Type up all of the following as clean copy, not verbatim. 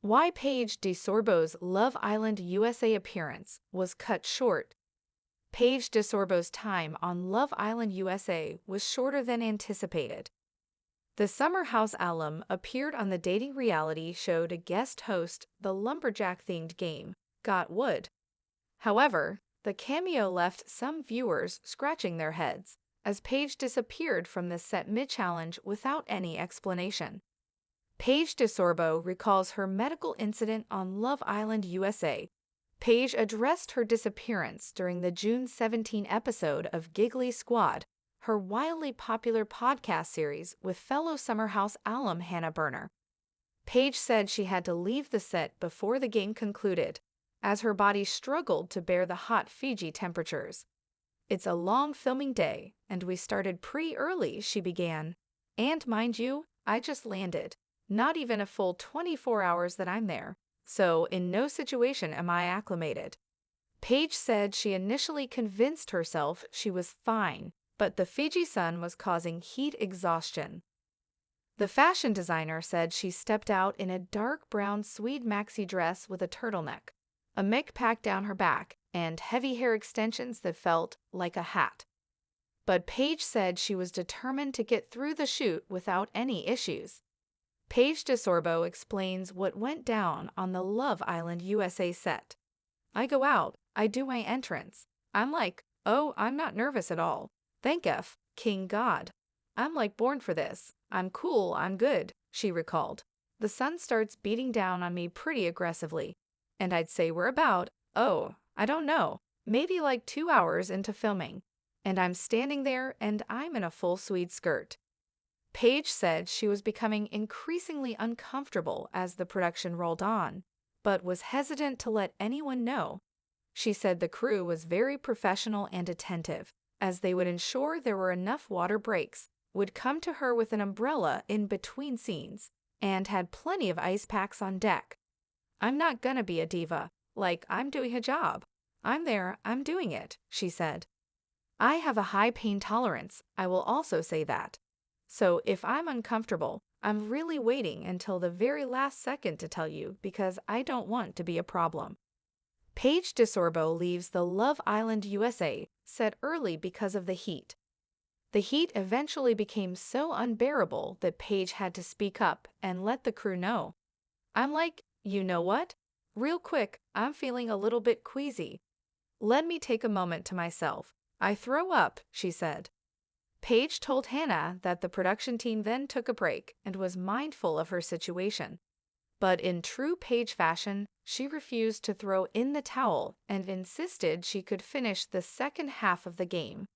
Why Paige DeSorbo's Love Island USA appearance was cut short. Paige DeSorbo's time on Love Island USA was shorter than anticipated. The Summer House alum appeared on the dating reality show to guest host the lumberjack-themed game, Got Wood. However, the cameo left some viewers scratching their heads, as Paige disappeared from the set mid-challenge without any explanation. Paige DeSorbo recalls her medical incident on Love Island USA. Paige addressed her disappearance during the June 17 episode of Giggly Squad, her wildly popular podcast series with fellow Summer House alum Hannah Berner. Paige said she had to leave the set before the game concluded, as her body struggled to bear the hot Fiji temperatures. "It's a long filming day, and we started pretty early," she began. "And mind you, I just landed. Not even a full 24 hours that I'm there, so in no situation am I acclimated." Paige said she initially convinced herself she was fine, but the Fiji sun was causing heat exhaustion. The fashion designer said she stepped out in a dark brown suede maxi dress with a turtleneck, a mic packed down her back, and heavy hair extensions that felt like a hat. But Paige said she was determined to get through the shoot without any issues. Paige DeSorbo explains what went down on the Love Island USA set. "I go out, I do my entrance. I'm like, oh, I'm not nervous at all. Thank F, King God. I'm like born for this. I'm cool, I'm good," she recalled. "The sun starts beating down on me pretty aggressively. And I'd say we're about, I don't know, maybe like 2 hours into filming. And I'm standing there and I'm in a full suede skirt." Paige said she was becoming increasingly uncomfortable as the production rolled on, but was hesitant to let anyone know. She said the crew was very professional and attentive, as they would ensure there were enough water breaks, would come to her with an umbrella in between scenes, and had plenty of ice packs on deck. "I'm not gonna be a diva, like I'm doing a job. I'm there, I'm doing it," she said. "I have a high pain tolerance, I will also say that. So if I'm uncomfortable, I'm really waiting until the very last second to tell you because I don't want to be a problem." Paige DeSorbo leaves the Love Island USA set early because of the heat. The heat eventually became so unbearable that Paige had to speak up and let the crew know. "I'm like, you know what? Real quick, I'm feeling a little bit queasy. Let me take a moment to myself. I throw up," she said. Paige told Hannah that the production team then took a break and was mindful of her situation. But in true Paige fashion, she refused to throw in the towel and insisted she could finish the second half of the game.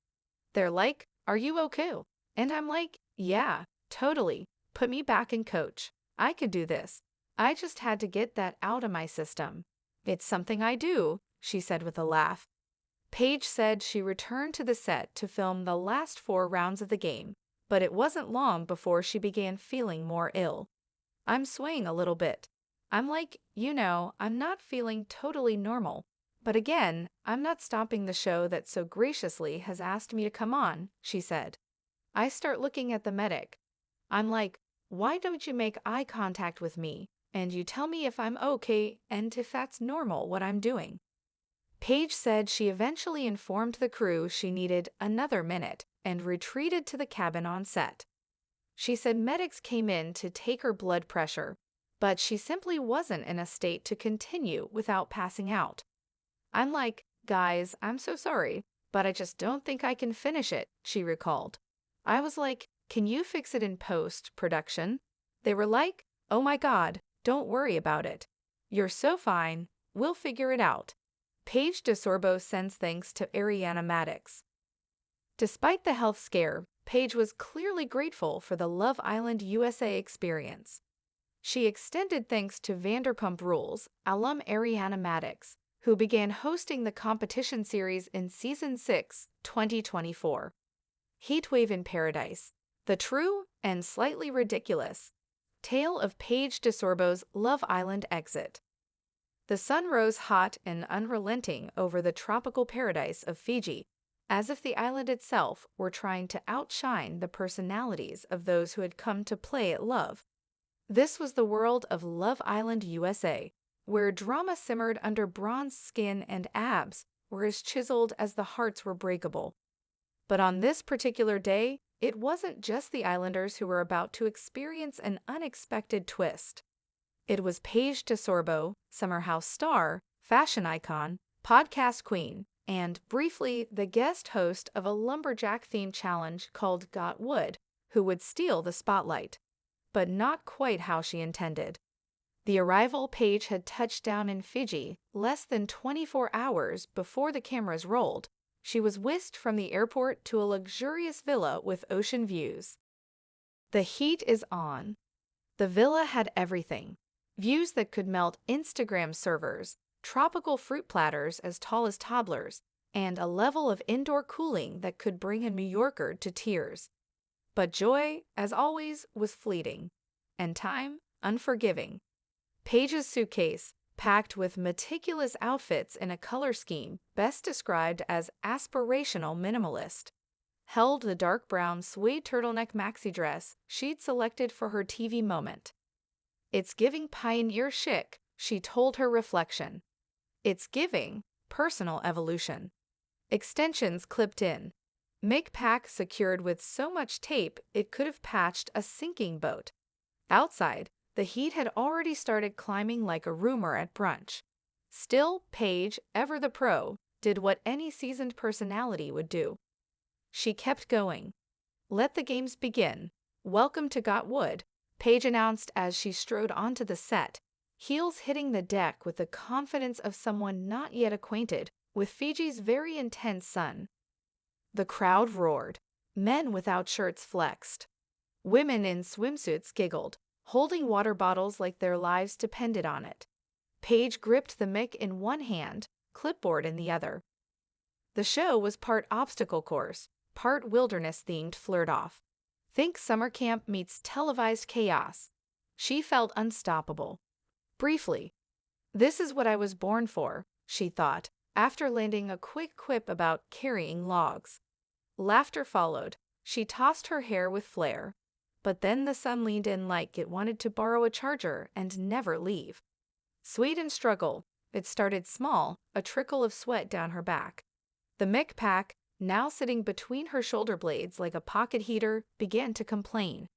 "They're like, are you okay?" And I'm like, "Yeah, totally. Put me back in coach. I could do this. I just had to get that out of my system. It's something I do," she said with a laugh. Paige said she returned to the set to film the last 4 rounds of the game, but it wasn't long before she began feeling more ill. "I'm swaying a little bit. I'm like, I'm not feeling totally normal. But again, I'm not stopping the show that so graciously has asked me to come on," she said. "I start looking at the medic. I'm like, why don't you make eye contact with me, and you tell me if I'm okay and if that's normal what I'm doing?" Paige said she eventually informed the crew she needed another minute and retreated to the cabin on set. She said medics came in to take her blood pressure, but she simply wasn't in a state to continue without passing out. "I'm like, guys, I'm so sorry, but I just don't think I can finish it," she recalled. "I was like, can you fix it in post-production?" They were like, "Oh my God, don't worry about it. You're so fine, we'll figure it out." Paige DeSorbo sends thanks to Ariana Madix. Despite the health scare, Paige was clearly grateful for the Love Island USA experience. She extended thanks to Vanderpump Rules alum Ariana Madix, who began hosting the competition series in Season 6, 2024. Heatwave in Paradise, the true and slightly ridiculous tale of Paige DeSorbo's Love Island exit. The sun rose hot and unrelenting over the tropical paradise of Fiji, as if the island itself were trying to outshine the personalities of those who had come to play at Love. This was the world of Love Island USA, where drama simmered under bronze skin and abs were as chiseled as the hearts were breakable. But on this particular day, it wasn't just the Islanders who were about to experience an unexpected twist. It was Paige DeSorbo, summer house star, fashion icon, podcast queen, and, briefly, the guest host of a lumberjack-themed challenge called Got Wood, who would steal the spotlight. But not quite how she intended. The arrival Paige had touched down in Fiji less than 24 hours before the cameras rolled. She was whisked from the airport to a luxurious villa with ocean views. The heat is on. The villa had everything. Views that could melt Instagram servers, tropical fruit platters as tall as toddlers, and a level of indoor cooling that could bring a New Yorker to tears. But joy, as always, was fleeting, and time unforgiving. Paige's suitcase, packed with meticulous outfits in a color scheme best described as aspirational minimalist, held the dark brown suede turtleneck maxi dress she'd selected for her TV moment. "It's giving pioneer chic," she told her reflection. "It's giving personal evolution." Extensions clipped in. Make-pack secured with so much tape it could have patched a sinking boat. Outside, the heat had already started climbing like a rumor at brunch. Still, Paige, ever the pro, did what any seasoned personality would do. She kept going. "Let the games begin. Welcome to Got Wood," Paige announced as she strode onto the set, heels hitting the deck with the confidence of someone not yet acquainted with Fiji's very intense sun. The crowd roared. Men without shirts flexed. Women in swimsuits giggled, holding water bottles like their lives depended on it. Paige gripped the mic in one hand, clipboard in the other. The show was part obstacle course, part wilderness-themed flirt-off. Think summer camp meets televised chaos. She felt unstoppable. Briefly, "This is what I was born for," she thought, after landing a quick quip about carrying logs. Laughter followed. She tossed her hair with flair. But then the sun leaned in like it wanted to borrow a charger and never leave. Sweet and struggle. It started small, a trickle of sweat down her back. The mic pack, now sitting between her shoulder blades like a pocket heater, began to complain.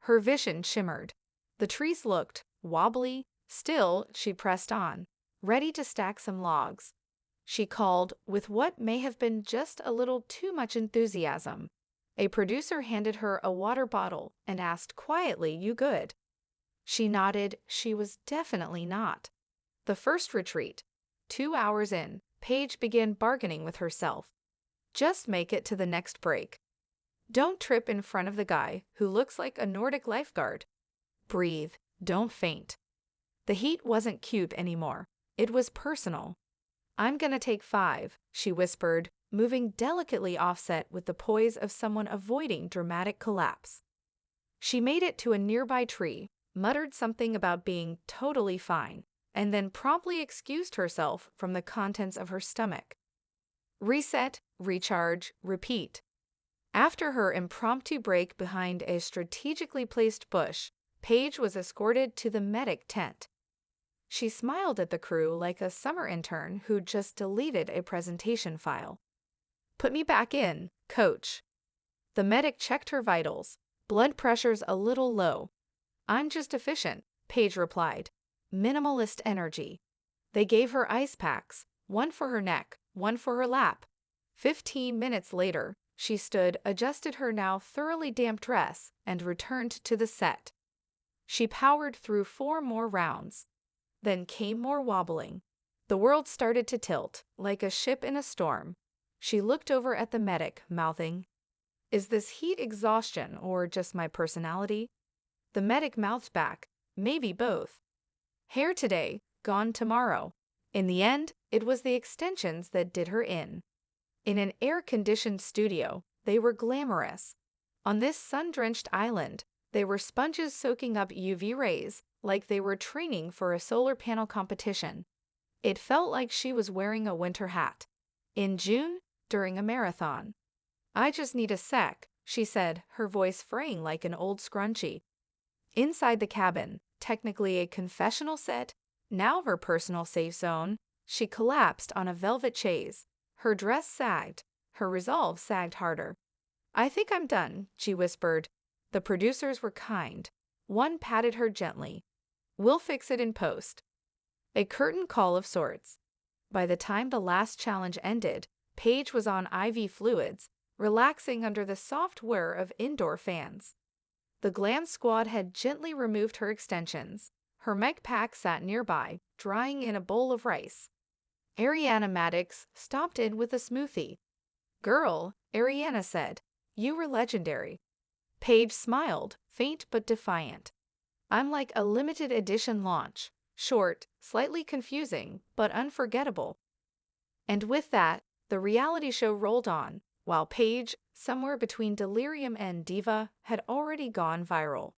Her vision shimmered. The trees looked wobbly. Still, she pressed on, ready to stack some logs. She called with what may have been just a little too much enthusiasm. A producer handed her a water bottle and asked quietly, "You good?" She nodded. She was definitely not. The first retreat. 2 hours in, Paige began bargaining with herself. Just make it to the next break. Don't trip in front of the guy who looks like a Nordic lifeguard. Breathe. Don't faint. The heat wasn't cute anymore. It was personal. "I'm gonna take 5, she whispered, moving delicately offset with the poise of someone avoiding dramatic collapse. She made it to a nearby tree, muttered something about being totally fine, and then promptly excused herself from the contents of her stomach. Reset, recharge, repeat. After her impromptu break behind a strategically placed bush, Paige was escorted to the medic tent. She smiled at the crew like a summer intern who'd just deleted a presentation file. "Put me back in, coach." The medic checked her vitals. "Blood pressure's a little low." "I'm just efficient," Paige replied. "Minimalist energy." They gave her ice packs, one for her neck, one for her lap. 15 minutes later, she stood, adjusted her now thoroughly damp dress, and returned to the set. She powered through 4 more rounds. Then came more wobbling. The world started to tilt, like a ship in a storm. She looked over at the medic, mouthing, "Is this heat exhaustion or just my personality?" The medic mouthed back, "Maybe both. Hair today, gone tomorrow." In the end, it was the extensions that did her in. In an air-conditioned studio, they were glamorous. On this sun-drenched island, they were sponges soaking up UV rays, like they were training for a solar panel competition. It felt like she was wearing a winter hat. In June, during a marathon. "I just need a sec," she said, her voice fraying like an old scrunchie. Inside the cabin, technically a confessional set, now her personal safe zone, she collapsed on a velvet chaise. Her dress sagged. Her resolve sagged harder. "I think I'm done," she whispered. The producers were kind. One patted her gently. "We'll fix it in post." A curtain call of sorts. By the time the last challenge ended, Paige was on IV fluids, relaxing under the soft whir of indoor fans. The glam squad had gently removed her extensions. Her mech pack sat nearby, drying in a bowl of rice. Ariana Maddox stopped in with a smoothie. "Girl," Ariana said, "you were legendary." Paige smiled, faint but defiant. "I'm like a limited edition launch. Short, slightly confusing, but unforgettable." And with that, the reality show rolled on, while Paige, somewhere between delirium and diva, had already gone viral.